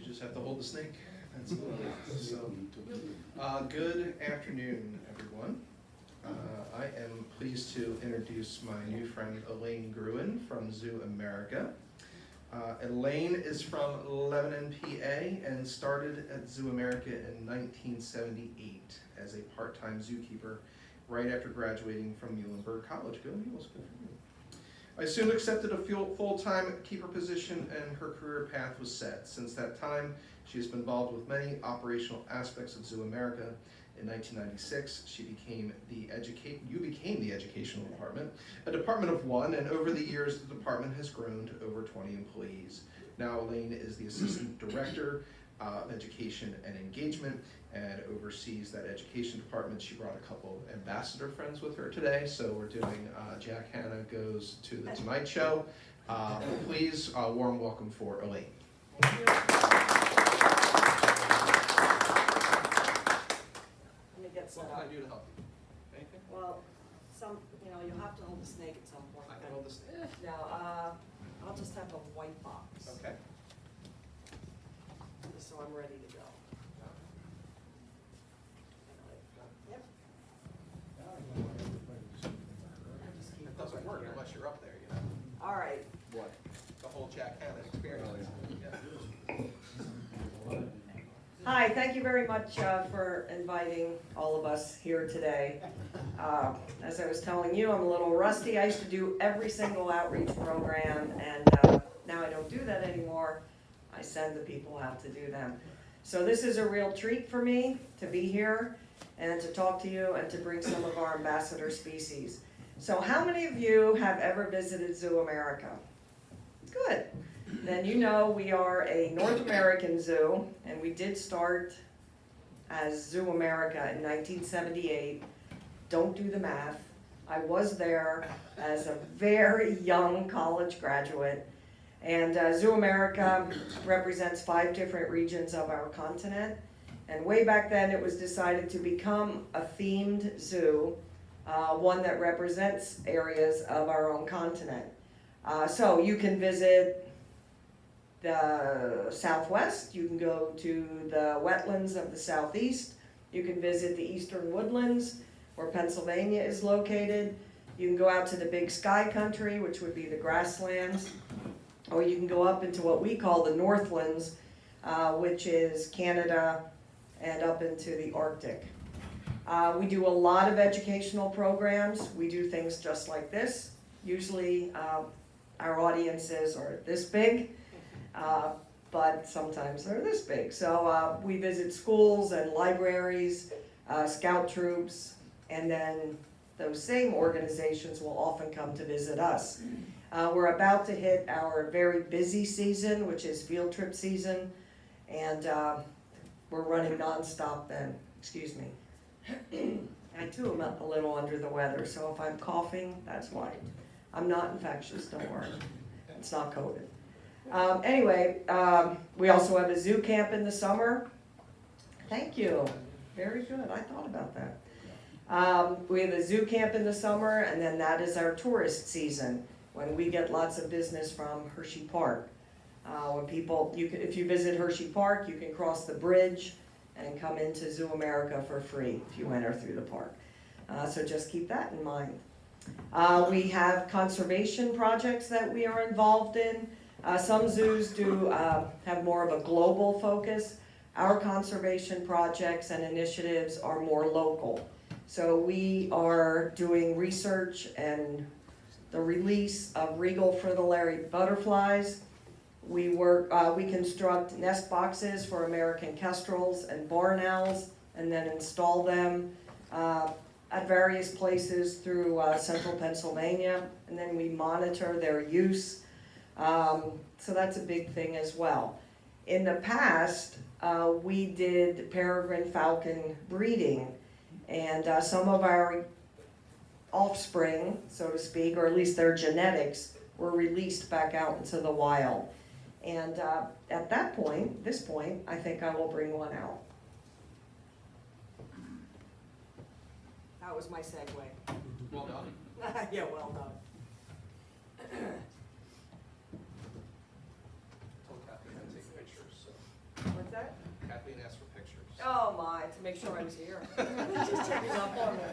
just have to hold the snake. That's so, good afternoon, everyone. I am pleased to introduce my new friend Elaine Gruen from Zoo America. Elaine is from Lebanon, PA, and started at Zoo America in 1978 as a part-time zookeeper right after graduating from Muhlenberg College. Go Mules, good for you. I soon accepted a full-time keeper position and her career path was set. Since that time, she has been involved with many operational aspects of Zoo America. In 1996, you became the educational department, a department of one, and over the years, the department has grown to over 20 employees. Now Elaine is the assistant director of education and engagement and oversees that education department. She brought a couple ambassador friends with her today, so we're doing Jack Hanna Goes to the Tonight Show. Please, warm welcome for Elaine. Thank you. Let me get set What up. can I do to help you? Anything? Well, you'll have to hold the snake at some point. I can hold this. Now, I'll just have a white box. Okay. Just so I'm ready to go. Yep. It doesn't work unless you're up there, you know. All right. What? The whole Jack Hanna experience. Yeah. Hi, thank you very much for inviting all of us here today. As I was telling you, I'm a little rusty. I used to do every single outreach program, and now I don't do that anymore. I send the people out to do them. So this is a real treat for me to be here and to talk to you and to bring some of our ambassador species. So how many of you have ever visited Zoo America? Good. Then you know we are a North American zoo, and we did start as Zoo America in 1978. Don't do the math. I was there as a very young college graduate, and Zoo America represents 5 different regions of our continent. And way back then it was decided to become a themed zoo, one that represents areas of our own continent. So you can visit the Southwest, you can go to the wetlands of the Southeast, you can visit the Eastern Woodlands where Pennsylvania is located, you can go out to the Big Sky Country, which would be the grasslands, or you can go up into what we call the Northlands, which is Canada and up into the Arctic. We do a lot of educational programs. We do things just like this. Usually our audiences are this big, but sometimes they're this big. So we visit schools and libraries, scout troops, and then those same organizations will often come to visit us. We're about to hit our very busy season, which is field trip season, and we're running nonstop then. Excuse me. I too am a little under the weather, so if I'm coughing, that's why. I'm not infectious, don't worry. It's not COVID. Anyway, we also have a zoo camp in the summer. Thank you. Very good. I thought about that. We have a zoo camp in the summer, and then that is our tourist season when we get lots of business from Hershey Park. When people, if you visit Hershey Park, you can cross the bridge and come into Zoo America for free if you enter through the park. So just keep that in mind. We have conservation projects that we are involved in. Some zoos do have more of a global focus. Our conservation projects and initiatives are more local. So we are doing research and the release of regal fritillary butterflies. We construct nest boxes for American kestrels and barn owls and then install them at various places through central Pennsylvania, and then we monitor their use. So that's a big thing as well. In the past, we did peregrine falcon breeding, and some of our offspring, so to speak, or at least their genetics, were released back out into the wild. And at this point, I think I will bring one out. That was my segue. Well done. Yeah, well done. Told Kathy to take pictures, so. that? Kathleen asked for pictures. Oh my, to make sure I was here. Just checking up on me.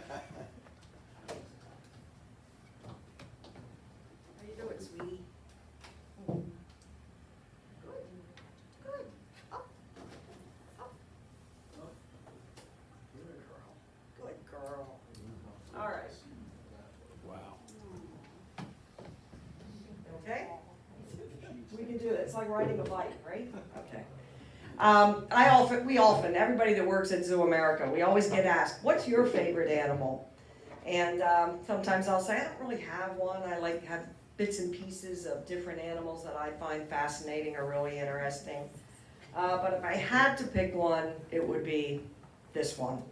How you doing, sweetie? Good. Good. Up. Up. Good girl. All right. Wow. Okay? We can do it. It's like riding a bike, right? Okay. We often, everybody that works at Zoo America, we always get asked, what's your favorite animal? And sometimes I'll say, I don't really have one. I like have bits and pieces of different animals that I find fascinating or really interesting. But if I had to pick one, it would be this one.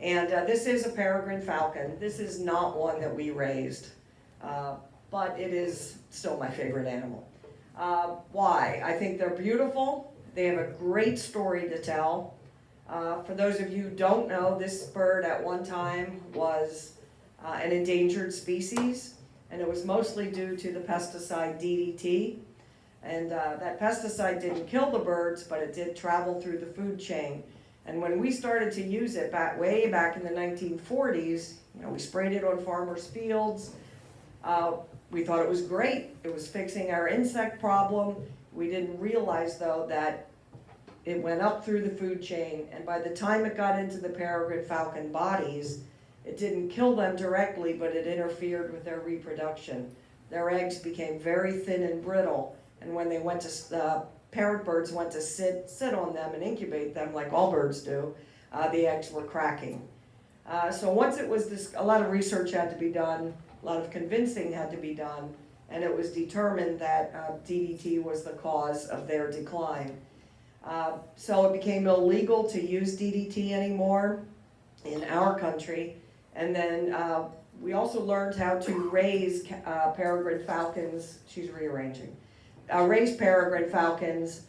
And this is a peregrine falcon. This is not one that we raised, but it is still my favorite animal. Why? I think they're beautiful. They have a great story to tell. For those of you who don't know, this bird at one time was an endangered species, and it was mostly due to the pesticide DDT. And that pesticide didn't kill the birds, but it did travel through the food chain. And when we started to use it way back in the 1940s, we sprayed it on farmers' fields. We thought it was great. It was fixing our insect problem. We didn't realize, though, that it went up through the food chain, and by the time it got into the peregrine falcon bodies, it didn't kill them directly, but it interfered with their reproduction. Their eggs became very thin and brittle, and when they went to, parent birds went to sit on them and incubate them, like all birds do, the eggs were cracking. So once it was a lot of research had to be done, a lot of convincing had to be done, and it was determined that DDT was the cause of their decline. So it became illegal to use DDT anymore in our country, and then we also learned how to raise peregrine falcons, she's rearranging, raise peregrine falcons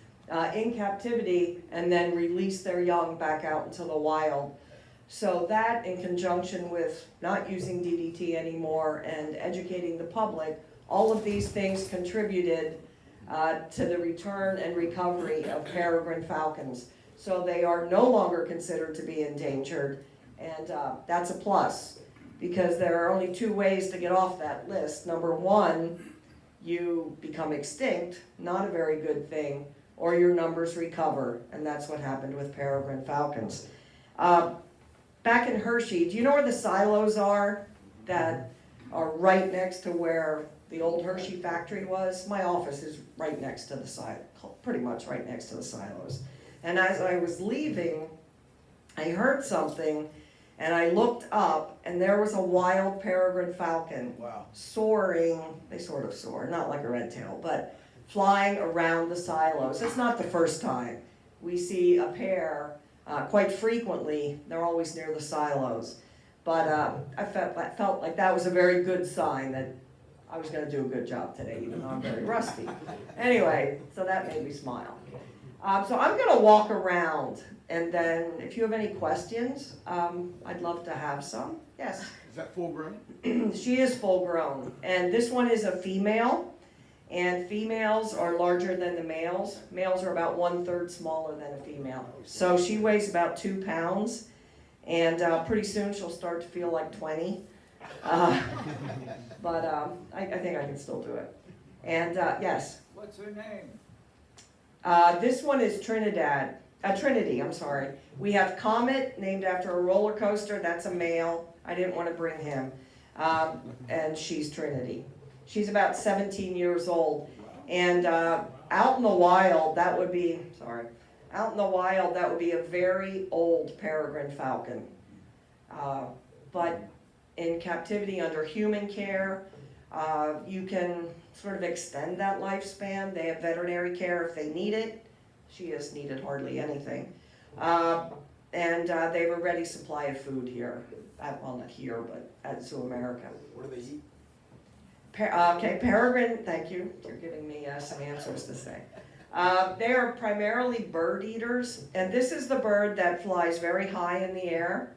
in captivity and then release their young back out into the wild. So that, in conjunction with not using DDT anymore and educating the public, all of these things contributed to the return and recovery of peregrine falcons. So they are no longer considered to be endangered, and that's a plus, because there are only two ways to get off that list. Number one, you become extinct, not a very good thing, or your numbers recover, and that's what happened with peregrine falcons. Back in Hershey, do you know where the silos are that are right next to where the old Hershey factory was? My office is right next to the silo, pretty much right next to the silos. And as I was leaving, I heard something, and I looked up, and there was a wild peregrine falcon. Wow. Soaring, they sort of soar, not like a red tail, but flying around the silos. It's not the first time. We see a pair quite frequently. They're always near the silos. But I felt like that was a very good sign that I was going to do a good job today, even though I'm very rusty. Anyway, so that made me smile. So I'm going to walk around, and then if you have any questions, I'd love to have some. Yes? Is that full grown? She is full grown, and this one is a female, and females are larger than the males. Males are about 1/3 smaller than a female. So she weighs about 2 pounds, and pretty soon she'll start to feel like 20. But I think I can still do it. And yes? What's her name? This one is Trinity, I'm sorry. We have Comet, named after a roller coaster. That's a male. I didn't want to bring him. And she's Trinity. She's about 17 years old. And out in the wild, that would be a very old peregrine falcon. But in captivity under human care, you can sort of extend that lifespan. They have veterinary care if they need it. She has needed hardly anything. And they have a ready supply of food here. Well, not here, but at Zoo America. What do they eat? Okay, peregrine, thank you. You're giving me some answers to say. They are primarily bird eaters, and this is the bird that flies very high in the air.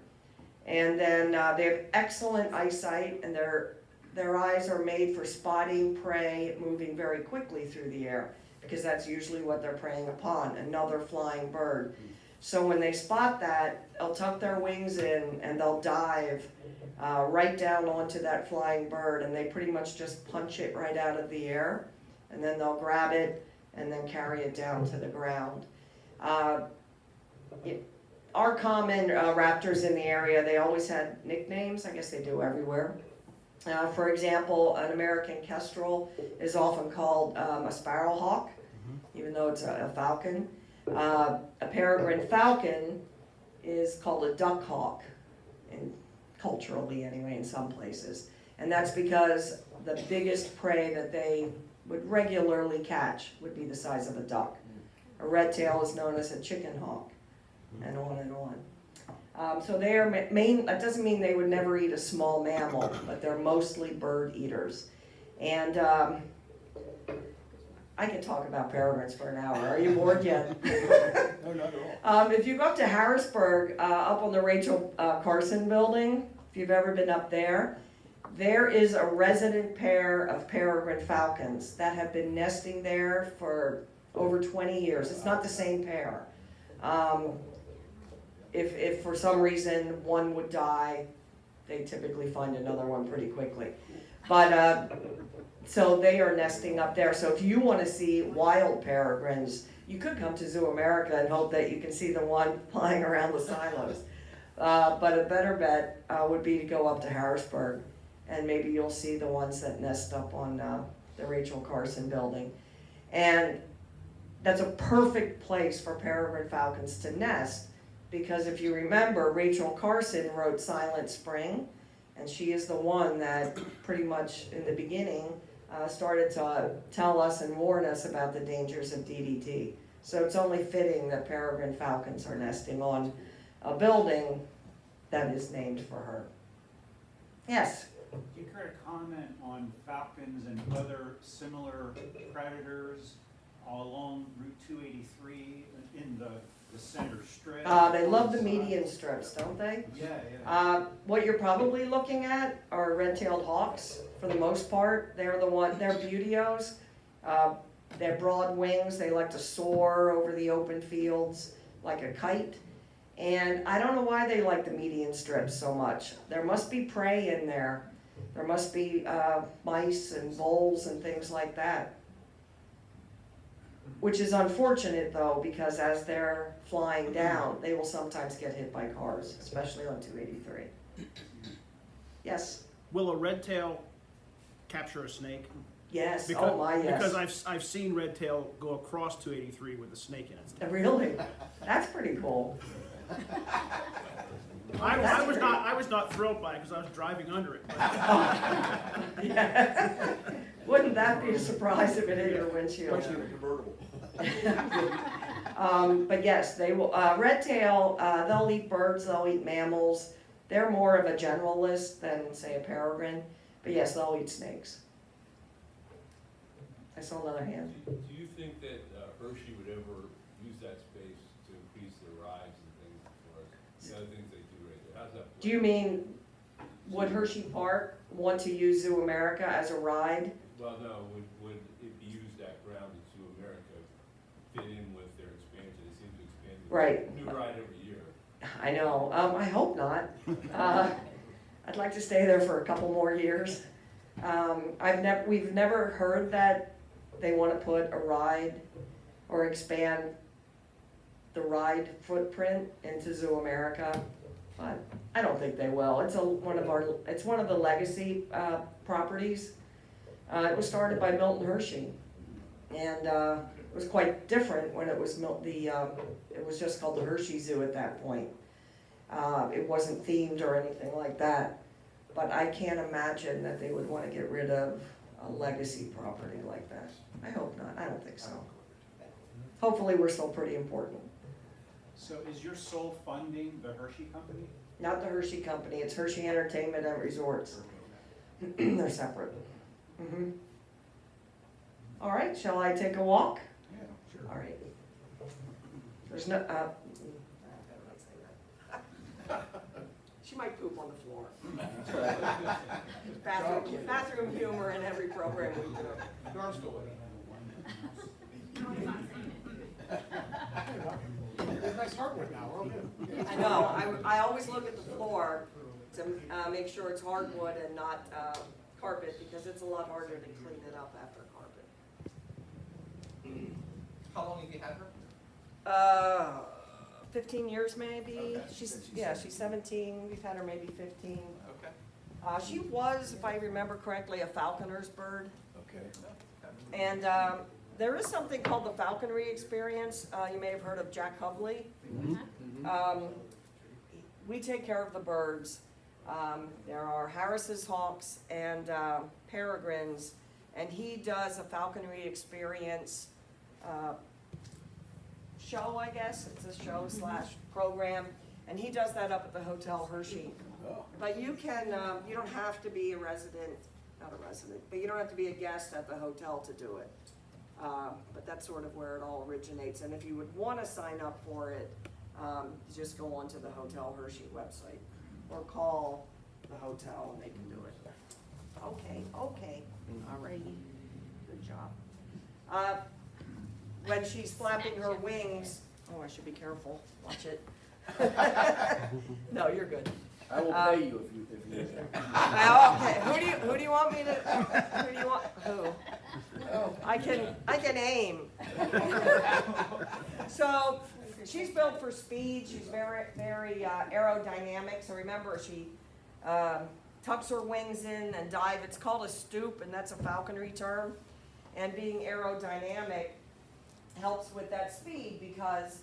And then they have excellent eyesight, and their eyes are made for spotting prey moving very quickly through the air. because that's usually what they're preying upon, another flying bird. So when they spot that, they'll tuck their wings in and they'll dive right down onto that flying bird, and they pretty much just punch it right out of the air, and then they'll grab it and then carry it down to the ground. Our common raptors in the area, they always had nicknames. I guess they do everywhere. For example, an American kestrel is often called a sparrowhawk, even though it's a falcon. A peregrine falcon is called a duck hawk, culturally anyway, in some places. And that's because the biggest prey that they would regularly catch would be the size of a duck. A red tail is known as a chicken hawk, and on and on. So they are that doesn't mean they would never eat a small mammal, but they're mostly bird eaters. And I could talk about peregrines for an hour. Are you bored yet? No, not at all. If you go up to Harrisburg, up on the Rachel Carson building, if you've ever been up there, there is a resident pair of peregrine falcons that have been nesting there for over 20 years. It's not the same pair. If for some reason one would die, they typically find another one pretty quickly. But so they are nesting up there. So if you want to see wild peregrines, you could come to Zoo America and hope that you can see the one flying around the silos. But a better bet would be to go up to Harrisburg, and maybe you'll see the ones that nest up on the Rachel Carson building. And that's a perfect place for peregrine falcons to nest, because if you remember, Rachel Carson wrote Silent Spring, and she is the one that pretty much in the beginning started to tell us and warn us about the dangers of DDT. So it's only fitting that peregrine falcons are nesting on a building that is named for her. Yes? Do you care to comment on falcons and other similar predators along Route 283 in the center strip? They love the median strips, don't they? Yeah. What you're probably looking at are red-tailed hawks, for the most part. They're buteos. They have broad wings. They like to soar over the open fields like a kite. And I don't know why they like the median strips so much. There must be prey in there. There must be mice and voles and things like that. Which is unfortunate though, because as they're flying down, they will sometimes get hit by cars, especially on 283. Yes? Will a red tail capture a snake? Yes, Because, oh my, yes. Because I've seen red tail go across 283 with a snake in its tail. Really? That's pretty cool. I was not thrilled by it because I was driving under it. Yeah. Wouldn't that be a surprise if it hit your windshield? Especially in a convertible. But yes, they will. Red tail, they'll eat birds, they'll eat mammals. They're more of a generalist than, say, a peregrine. But yes, they'll eat snakes. I saw another hand. Do you think that Hershey would ever use that space to increase their rides and things for us? The other things they do right there. How's that? Do you mean, would Hershey Park want to use Zoo America as a ride? Well, no, would it be used that ground at Zoo America fit in with their expansion? They seem to expand with Right. a new ride every year. I know. I hope not. I'd like to stay there for a couple more years. We've never heard that they want to put a ride or expand the ride footprint into Zoo America, but I don't think they will. It's one of the legacy properties. It was started by Milton Hershey, and it was quite different when it was it was just called the Hershey Zoo at that point. It wasn't themed or anything like that, but I can't imagine that they would want to get rid of a legacy property like that. I hope not. I don't think so. Hopefully we're still pretty important. So is your sole funding the Hershey Company? Not the Hershey Company, it's Hershey Entertainment and Resorts. They're separate. Mm-hmm. All right, shall I take a walk? Yeah, sure. All right. There's no, she might poop on the floor. Bathroom humor in every program we do. Darn still There's nice hardwood now, we're all good. I know, I always look at the floor to make sure it's hardwood and not carpet, because it's a lot harder to clean it up after carpet. How long have you had her? 15 years maybe. Okay. She's 17. We've had her maybe 15. Okay. She was, if I remember correctly, a falconer's bird. Okay. And there is something called the falconry experience. You may have heard of Jack Hovley. We take care of the birds. There are Harris's hawks and peregrines, and he does a falconry experience show, I guess. It's a show / program, and he does that up at the Hotel Hershey. But you can, you don't have to be a resident, not a resident, but you don't have to be a guest at the hotel to do it. But that's sort of where it all originates. And if you would want to sign up for it, just go onto the Hotel Hershey website or call the hotel and they can do it. Okay, alrighty, good job. When she's flapping her wings, oh, I should be careful, watch it. No, you're good. I will pay you if you. Okay, who do you want me to, who? I can aim. So, she's built for speed, she's very aerodynamic, so remember she tucks her wings in and dive. It's called a stoop, and that's a falconry term. And being aerodynamic helps with that speed because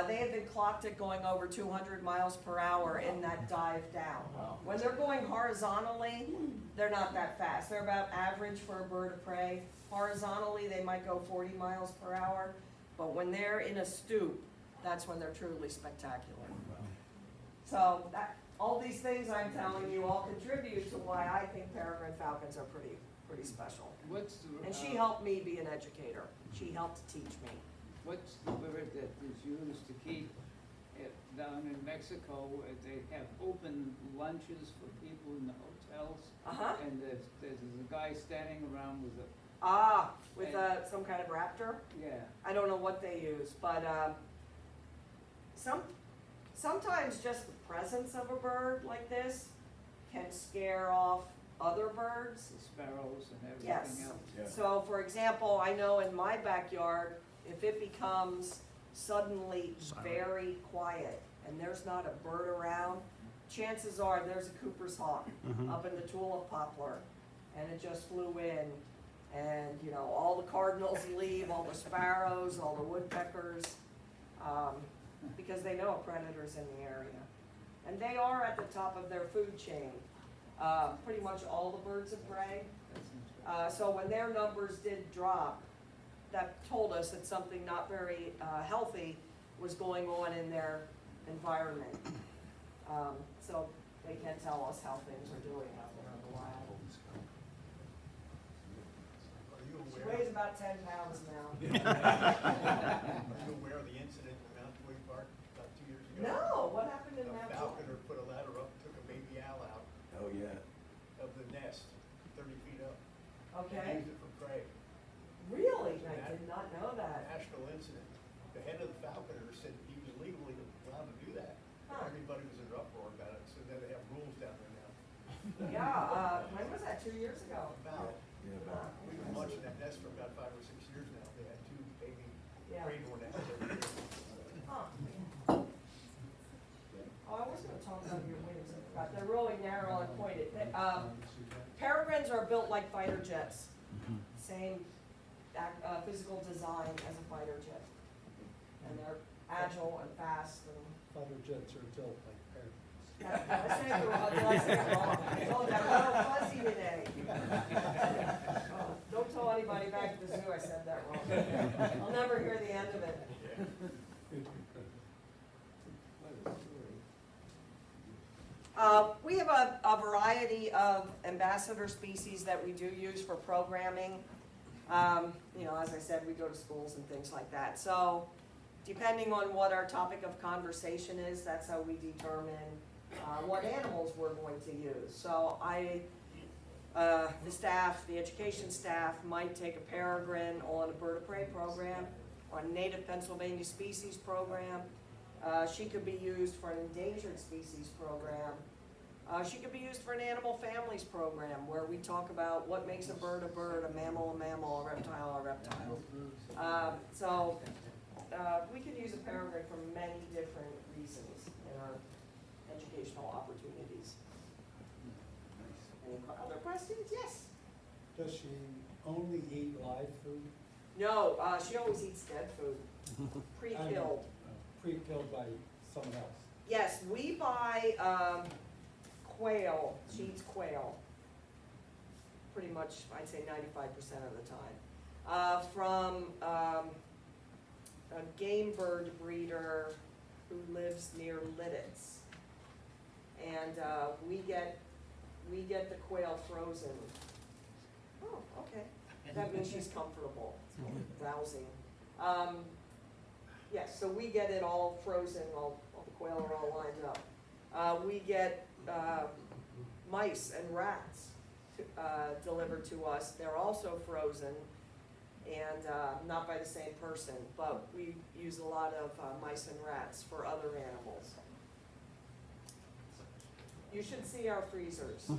they have been clocked at going over 200 miles per hour in that dive down. Wow. When they're going horizontally, they're not that fast. They're about average for a bird of prey. Horizontally, they might go 40 miles per hour, but when they're in a stoop, that's when they're truly spectacular. So all these things I'm telling you all contribute to why I think peregrine falcons are pretty special. And she helped me be an educator. She helped to teach me. What's the bird that is used to keep it down in Mexico? Where they have open lunches for people in the hotels. And there's a guy standing around with a. With some kind of raptor? Yeah. I don't know what they use, but sometimes just the presence of a bird like this can scare off other birds. The sparrows and everything Yes. else. Yeah. So, for example, I know in my backyard, if it becomes suddenly very quiet and there's not a bird around, chances are there's a Cooper's hawk up in the tulip poplar, and it just flew in, and you know all the cardinals leave, all the sparrows, all the woodpeckers, because they know a predator's in the area, and they are at the top of their food chain. Pretty much all the birds of prey. So when their numbers did drop, that told us that something not very healthy was going on in their environment. So they can tell us how things are doing out there in the wild. Are you She aware, weighs about 10 pounds now. are you aware of the incident in Mount Twig Park about 2 years ago? No, what happened in A Mount falconer put a ladder up, took a baby owl out Oh, yeah. of the nest, 30 feet up. Okay, And used it for prey. really? I did not know that. National incident. The head of the falconer said he was legally allowed to do that. Huh. Everybody was in an uproar about it, so now they have rules down there now. Yeah, when was that, 2 years ago? About, Yeah, Huh. we've been watching that nest for about 5 or 6 years now. They had 2 baby Yeah. prey door nests every year. Huh. Oh, I was gonna talk about your wings, I forgot. They're really narrow and pointed. Peregrines are built like fighter jets. Same physical design as a fighter jet. And they're agile and fast and. Fighter jets are built like parrots. I said it wrong, I said it wrong. I told you I'm a little fuzzy today. Oh, don't tell anybody back at the zoo I said that wrong. I'll never hear the end of it. We have a variety of ambassador species that we do use for programming. You know, as I said, we go to schools and things like that. So depending on what our topic of conversation is, that's how we determine what animals we're going to use. So The staff, the education staff might take a peregrine on a bird of prey program, or a native Pennsylvania species program. She could be used for an endangered species program. She could be used for an animal families program where we talk about what makes a bird, a mammal, a reptile, a reptile. We could use a peregrine for many different reasons in our educational opportunities. Any other questions? Yes? Does she only eat live food? No, she always eats dead food, pre-killed. Pre-killed by someone else? Yes, we buy quail, she eats quail, pretty much, I'd say 95% of the time, from a game bird breeder who lives near Lidditz. And we get the quail frozen. Oh, okay. That means she's comfortable. It's rousing. Yes, so we get it all frozen, all the quail are all lined up. We get mice and rats delivered to us. They're also frozen and not by the same person, but we use a lot of mice and rats for other animals. You should see our freezers.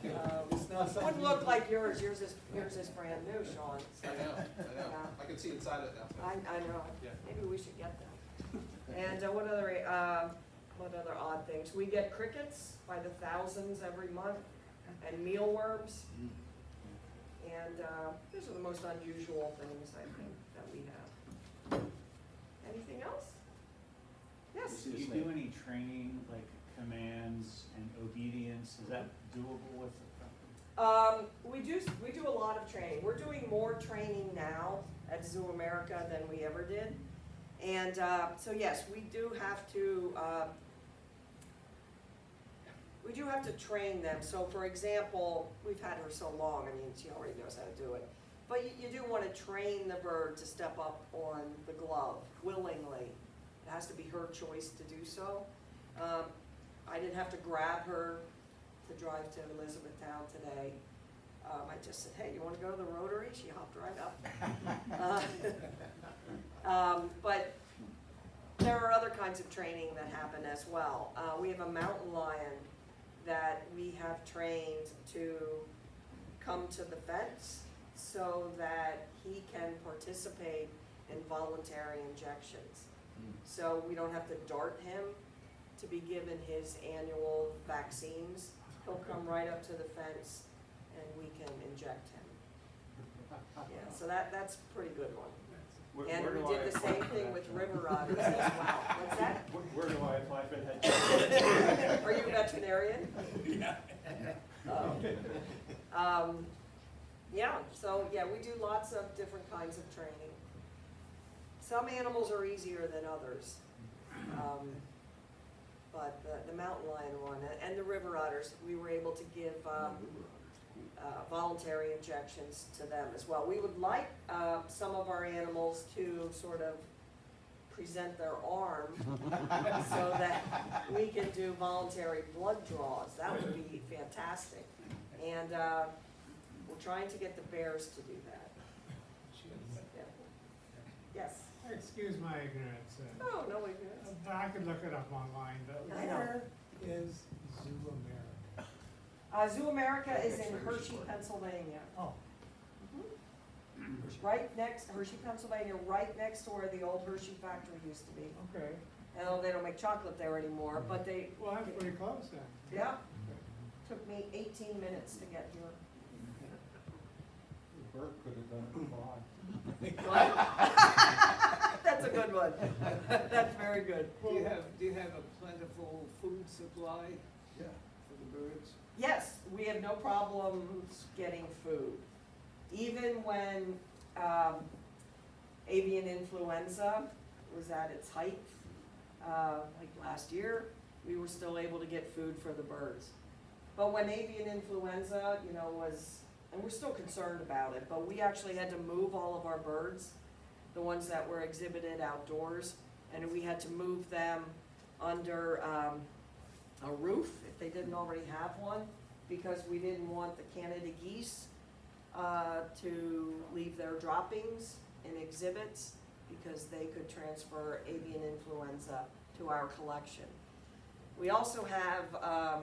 It wouldn't look like yours. Yours is brand new, Sean. So, I know. yeah. I can see inside it now. I know. Yeah. Maybe we should get them. And what other odd things? We get crickets by the thousands every month, and mealworms. And those are the most unusual things I think that we have. Anything else? Yes. Do you do any training, like commands and obedience? Is that doable with the We do a lot of training. We're doing more training now at Zoo America than we ever did. And so yes, we do have to train them. So for example, we've had her so long, I mean, she already knows how to do it. But you do want to train the bird to step up on the glove willingly. It has to be her choice to do so. I didn't have to grab her to drive to Elizabethtown today. I just said, hey, you want to go to the Rotary? She hopped right up. But there are other kinds of training that happen as well. We have a mountain lion that we have trained to come to the fence so that he can participate in voluntary injections. So we don't have to dart him to be given his annual vaccines. He'll come right up to the fence and we can inject him. Yeah, so that's a pretty good one. And we did the same thing with river otters as well. What's that? Where do I apply for that? Are you a veterinarian? Yeah. Yeah, so yeah, we do lots of different kinds of training. Some animals are easier than others. But the mountain lion one and the river otters, we were able to give voluntary injections to them as well. We would like some of our animals to sort of present their arm so that we can do voluntary blood draws. That would be fantastic. And we're trying to get the bears to do that. Yeah. Yes? Excuse my ignorance. Oh, no ignorance. I could look it up online, but I know. where is Zoo America? Zoo America is in Hershey, Pennsylvania. Oh. Right next, Hershey, Pennsylvania, right next to where the old Hershey factory used to be. Okay. And they don't make chocolate there anymore, but they, Well, that's pretty close then. yeah, took me 18 minutes to get here. Bert could have done it for That's a good one. That's very good. Do you have a plentiful food supply Yeah. for the birds? Yes, we have no problems getting food. Even when avian influenza was at its height, like last year, we were still able to get food for the birds. But when avian influenza, was, and we're still concerned about it, but we actually had to move all of our birds, the ones that were exhibited outdoors, and we had to move them under a roof if they didn't already have one, because we didn't want the Canada geese to leave their droppings in exhibits, because they could transfer avian influenza to our collection. We also have a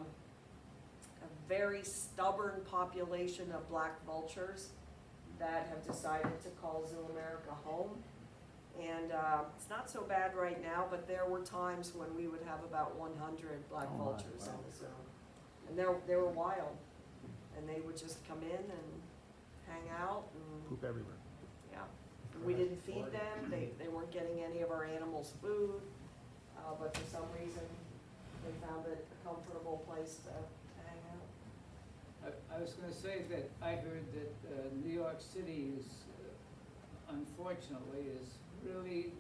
very stubborn population of black vultures that have decided to call Zoo America home. And it's not so bad right now, but there were times when we would have about 100 black vultures in the zoo. And they were wild, and they would just come in and hang out and, Poop everywhere. yeah. We didn't feed them, they weren't getting any of our animals' food, but for some reason, they found it a comfortable place to hang out. I was gonna say that I heard that New York City is, unfortunately, is really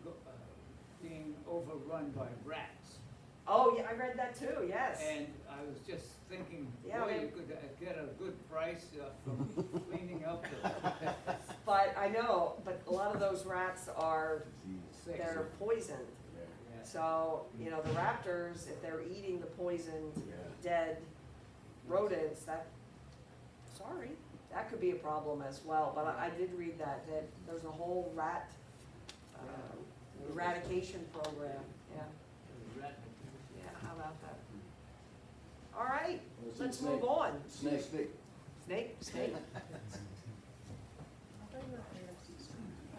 being overrun by rats. Oh, yeah, I read that too, yes. And I was just thinking, Yeah, boy, they- you could get a good price from cleaning up the But I know, but a lot of those rats are, sick. they're poisoned. Yeah. So, you know, the raptors, if they're eating the poisoned, dead rodents, sorry, that could be a problem as well. But I did read that there's a whole rat eradication program, yeah. Rat. Yeah, how about that? All right, Well, it's a let's snake. move on. Snake. Snake?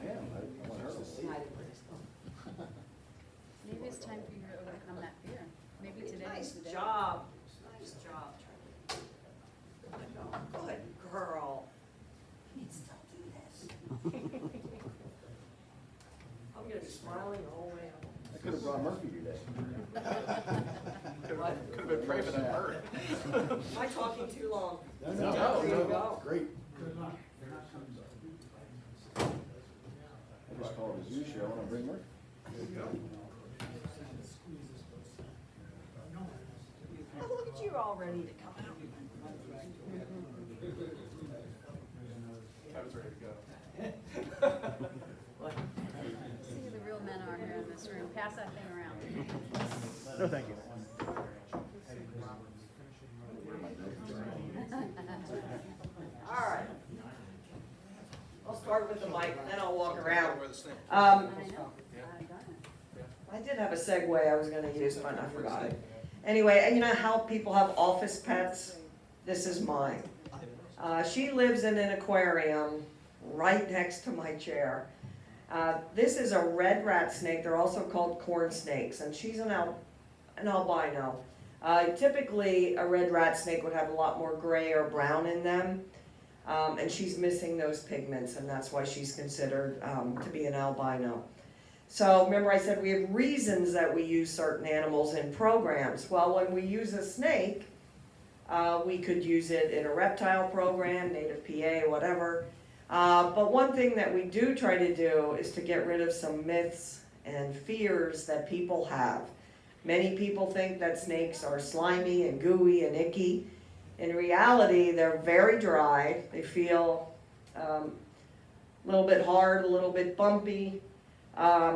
I am, I want her to see. Maybe it's time for you to overcome that fear. Maybe today Nice is the day. job, nice job, Charlie. Good girl. You can still do this. I'm gonna be smiling the whole way home. I could have brought Murphy today. What? Could have been brave enough for it. Am I talking too long? No, There you go. Great. I just called a zoo show and I'll bring Murphy. Oh, look at you all ready to come out. I was ready to go. What? See who the real men are here in this room. Pass that thing around. No, thank you. All right. I'll start with the mic, then I'll walk around. I know. I did have a segue I was gonna use, but I forgot it. Anyway, you know how people have office pets? This is mine. She lives in an aquarium right next to my chair. This is a red rat snake. They're also called corn snakes, and she's an albino. Typically, a red rat snake would have a lot more gray or brown in them, and she's missing those pigments, and that's why she's considered to be an albino. So remember I said we have reasons that we use certain animals in programs. Well, when we use a snake, we could use it in a reptile program, native PA, whatever. But one thing that we do try to do is to get rid of some myths and fears that people have. Many people think that snakes are slimy and gooey and icky. In reality, they're very dry. They feel a little bit hard, a little bit bumpy.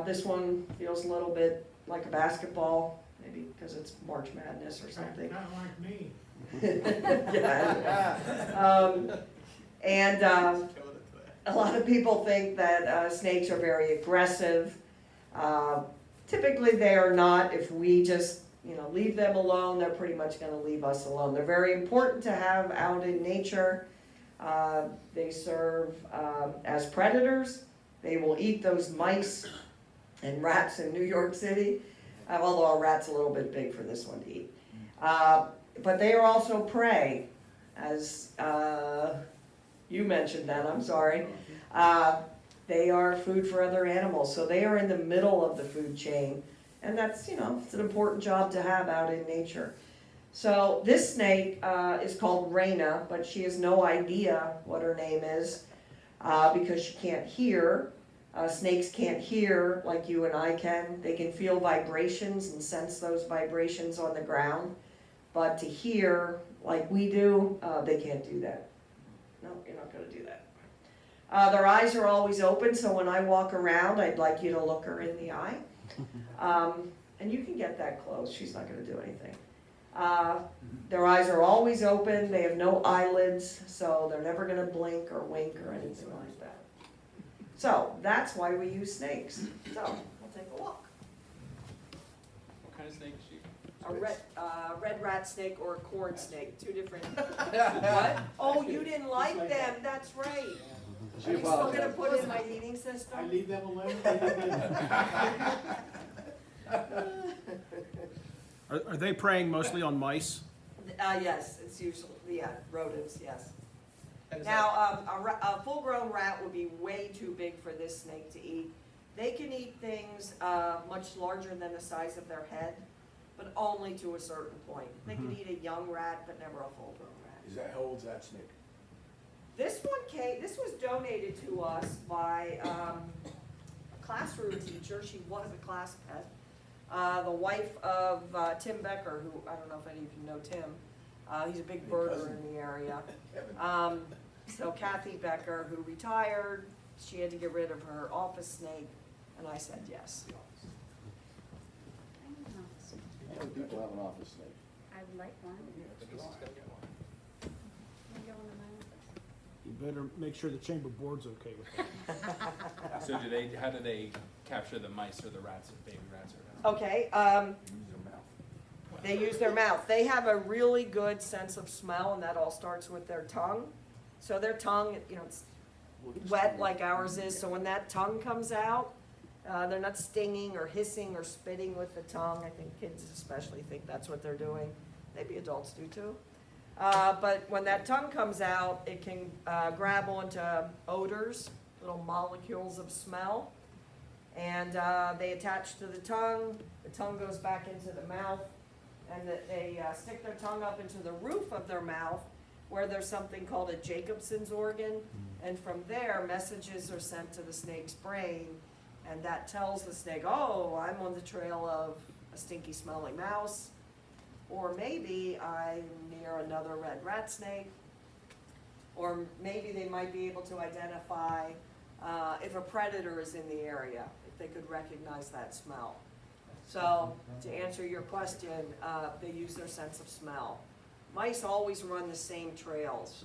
This one feels a little bit like a basketball, maybe because it's March Madness or something. Not like me. Yeah. And a lot of people think that snakes are very aggressive. Typically they are not. If we just, leave them alone, they're pretty much going to leave us alone. They're very important to have out in nature. They serve as predators. They will eat those mice and rats in New York City, although a rat's a little bit big for this one to eat. But they are also prey, as you mentioned that, I'm sorry. They are food for other animals, so they are in the middle of the food chain, and that's, it's an important job to have out in nature. So this snake is called Raina, but she has no idea what her name is because she can't hear. Snakes can't hear like you and I can. They can feel vibrations and sense those vibrations on the ground, but to hear like we do, they can't do that. No, you're not going to do that. Their eyes are always open, so when I walk around, I'd like you to look her in the eye. And you can get that close. She's not going to do anything. Their eyes are always open, they have no eyelids, so they're never gonna blink or wink or anything like that. So, that's why we use snakes. So, we'll take a look. What kind of snake is she? A red rat snake or a corn snake, two different. What? Oh, you didn't like them, that's right. She Are you still gonna apologized. put it in my heating I system? leave them alone. Are they preying mostly on mice? Yes, it's usually, yeah, rodents, yes. And is Now, a full-grown rat would be way too big for this snake to eat. They can eat things much larger than the size of their head, but only to a certain point. They can eat a young rat, but never a full-grown rat. Is that, how old's that snake? This was donated to us by a classroom teacher. She was a class pet. The wife of Tim Becker, who, I don't know if any of you know Tim. He's a big birder in the area. So Kathy Becker, who retired, she had to get rid of her office snake, and I said yes. How many people have an office snake? I'd like one. Can I go in the office? You better make sure the chamber board's okay with that. So how do they capture the mice or the rats, or baby rats or? Okay, they use their mouth. They have a really good sense of smell, and that all starts with their tongue. So their tongue, you know, it's wet like ours is, so when that tongue comes out, they're not stinging or hissing or spitting with the tongue. I think kids especially think that's what they're doing. Maybe adults do too. But when that tongue comes out, it can grab onto odors, little molecules of smell, and they attach to the tongue goes back into the mouth, and they stick their tongue up into the roof of their mouth, where there's something called a Jacobson's organ, and from there, messages are sent to the snake's brain, and that tells the snake, oh, I'm on the trail of a stinky smelling mouse, or maybe I'm near another red rat snake, or maybe they might be able to identify if a predator is in the area, if they could recognize that smell. So, to answer your question, they use their sense of smell. Mice always run the same trails,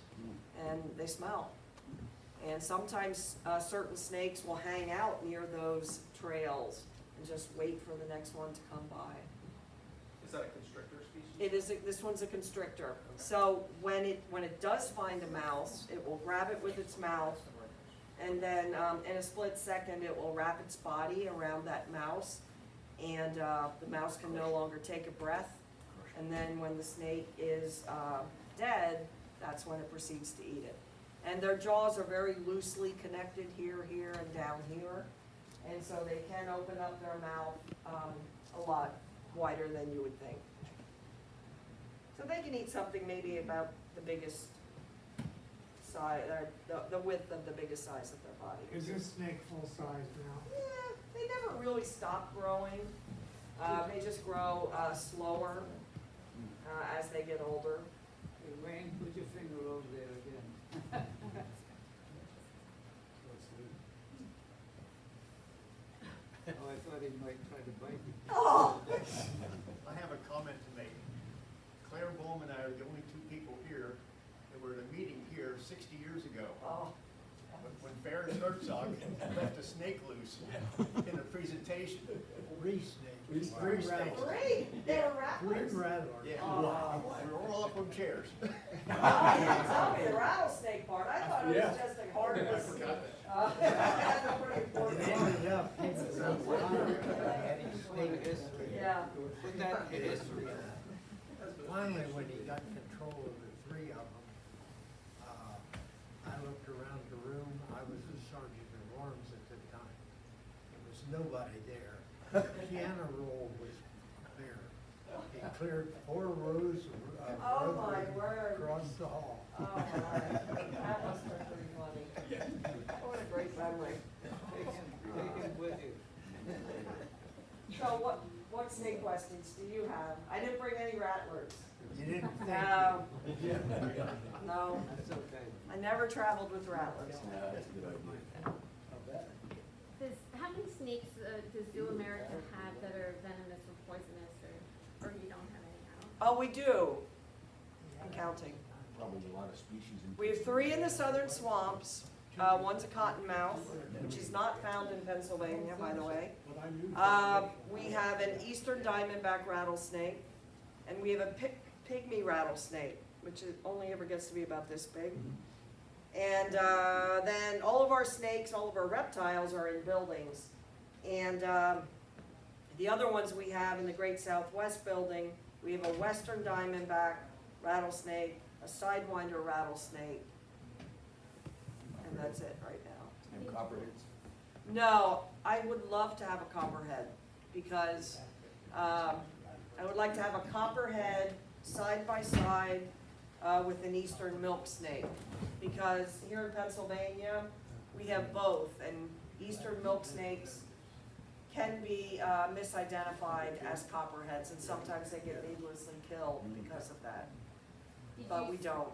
and they smell. And sometimes certain snakes will hang out near those trails and just wait for the next one to come by. Is that a constrictor species? It is, this one's a constrictor. So when it does find a mouse, it will grab it with its mouth, and then in a split second, it will wrap its body around that mouse, and the mouse can no longer take a breath. And then when the snake is dead, that's when it proceeds to eat it. And their jaws are very loosely connected here, here, and down here. And so they can open up their mouth a lot wider than you would think. So they can eat something maybe about the biggest size, the width of the biggest size of their body. Is this snake full size now? Yeah, they never really stop growing. They just grow slower as they get older. Hey, Wayne, put your finger over there again. Oh, I thought he might try to bite you. Oh! I have a comment to make. Claire Bohm and I are the only two people here that were at a meeting here 60 years ago. Oh. When Ferris Herzog left a snake loose in a presentation. Three snakes. Three snakes. Great, they're rattlers. Three rattlers. Yeah, Oh. we were all up on chairs. Oh, you didn't tell me the rattlesnake part. I thought it was just a harmless. I forgot that. That's a pretty important It one. ended up, Snake history. Yeah. Put that in history. finally, when he got control of the three of them, I looked around the room. I was a sergeant of arms at the time. There was nobody there. The piano roll was there. He cleared 4 rows of Oh, my Rotary word. across the hall. Oh, my. That must have been pretty funny. What a great memory. Take him with you. So what snake questions do you have? I didn't bring any rattlers. You didn't think. No. No, That's okay. I never traveled with rattlers. Yeah, that's a good idea. How many snakes does Zoo America have that are venomous or poisonous, or you don't have any Oh, we do. I'm counting. Probably a lot of species in. We have 3 in the southern swamps. One's a cottonmouth, which is not found in Pennsylvania, by the way. We have an eastern diamondback rattlesnake, and we have a pygmy rattlesnake, which only ever gets to be about this big. And then all of our snakes, all of our reptiles are in buildings. And the other ones we have in the Great Southwest building, we have a western diamondback rattlesnake, a sidewinder rattlesnake, and that's it right now. And copperheads. No, I would love to have a copperhead, because I would like to have a copperhead side by side with an eastern milk snake, because here in Pennsylvania, we have both, and eastern milk snakes can be misidentified as copperheads, and sometimes they get needlessly killed because of that, but we don't.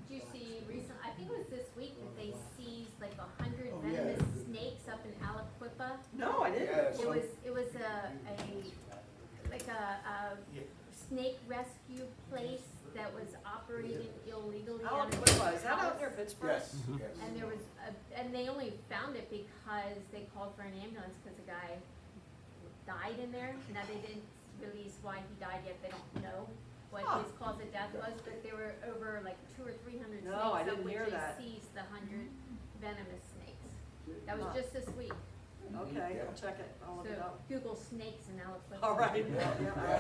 Did you see recent, I think it was this week, that they seized like 100 Oh, yeah. venomous snakes up in Aliquippa? No, I didn't. It was a snake rescue place that was operating illegally How out of was its that out house. near Pittsburgh? Yes, yes. And there was, and they only found it because they called for an ambulance because a guy died in there. Now, they didn't release why he died yet, they don't know what Huh. his cause of death was, but there were over like 200 or 300 snakes, No, I of didn't which hear they that. seized the 100 venomous snakes. That was Huh. just this week. Okay, I'll check it, I'll look it So up. Google snakes in Aliquippa. All right, yeah,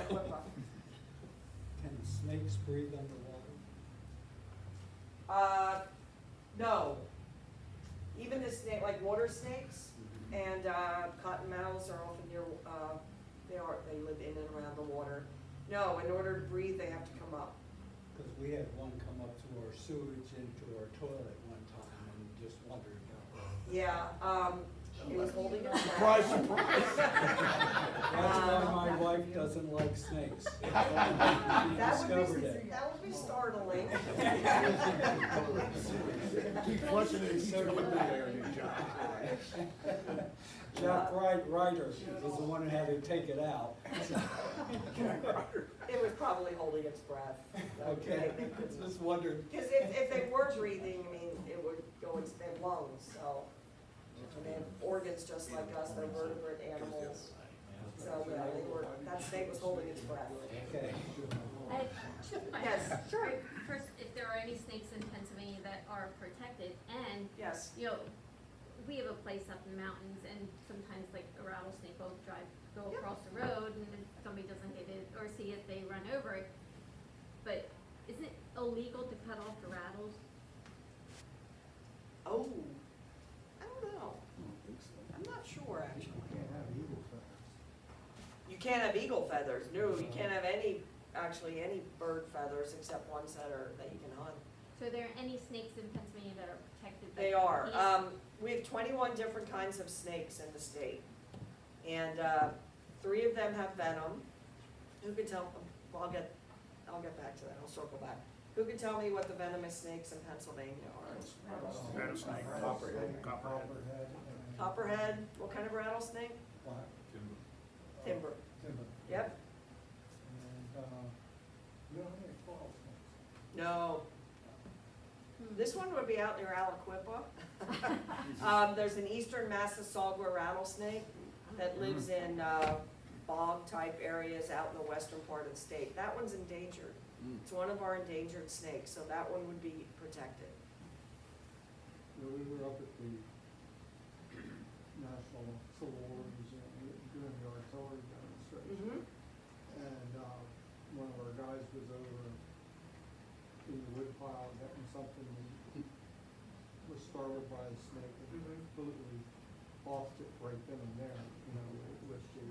Aliquippa. Can snakes breathe underwater? No. Even the snake, like water snakes and cottonmouths are often near, they live in and around the water. No, in order to breathe, they have to come up. Because we had one come up through our sewage into our toilet one time and just wondered Yeah, it was holding its breath. Surprise, surprise. That's why my wife doesn't like snakes. She discovered it. That would be startling. Keep flushing it, so it would be there in your job. Jeff Ryder was the one who had to take it out. It was probably holding its breath. Okay, just wondered. Because if they were breathing, I mean, it would go into their lungs, so. And they have organs just like us, they're vertebrate animals. So, yeah, that snake was holding its breath. Okay. I have two questions. Yes, sure. First, if there are any snakes in Pennsylvania that are protected, and, Yes. you know, we have a place up in the mountains, and sometimes like a rattlesnake will go Yep. across the road, and if somebody doesn't hit it or see it, they run over it. But isn't it illegal to cut off the rattles? Oh, I don't know. I'm not sure, actually. You can't have eagle feathers, no, you can't have any bird feathers except ones that you can hunt. So are there any snakes in Pennsylvania that are protected? that They you are. can't- We have 21 different kinds of snakes in the state. And 3 of them have venom. Who can tell, well, I'll get back to that, I'll circle back. Who can tell me what the venomous snakes in Pennsylvania are? Rattlesnake. Copperhead. Copperhead, what kind of rattlesnake? Timber. Yep, no. This one would be out near Aliquippa. There's an eastern Massasauga rattlesnake that lives in bog-type areas out in the western part of the state. That one's endangered. It's one of our endangered snakes, so that one would be protected. We were up at the National Civil War Museum doing the artillery demonstration. And one of our guys was over in the woodpile getting something and was startled by a snake and completely offed it right then and there, you know, with the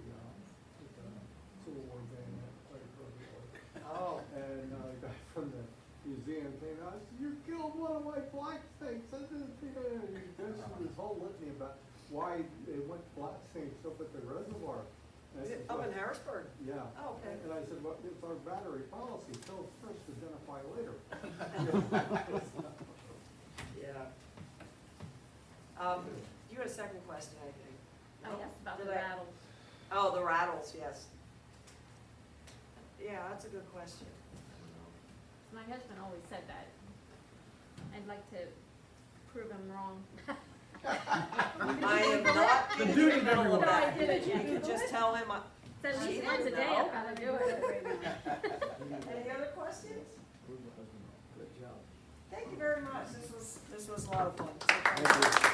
Civil War bayonet right over there. Oh. And the guy from the museum came out, I said, "You killed one of my black snakes." I didn't think of it. He goes through this whole litany about why they went black snakes up at the reservoir. And I Is said, it up in Harrisburg? Yeah. Oh, okay. And I said, "Well, it's our battery policy, kill first, identify later." Yeah. You had a second question, I think. I asked about Did the I- rattles. Oh, the rattles, yes. Yeah, that's a good question. My husband always said that. I'd like to prove him wrong. I am not The in the duty of middle of everyone. No, I that. didn't. You could just tell him, So at She least once a didn't day know. I've gotta do it. any other questions? Good job. Thank you very much. This was a lot of fun. So thank you.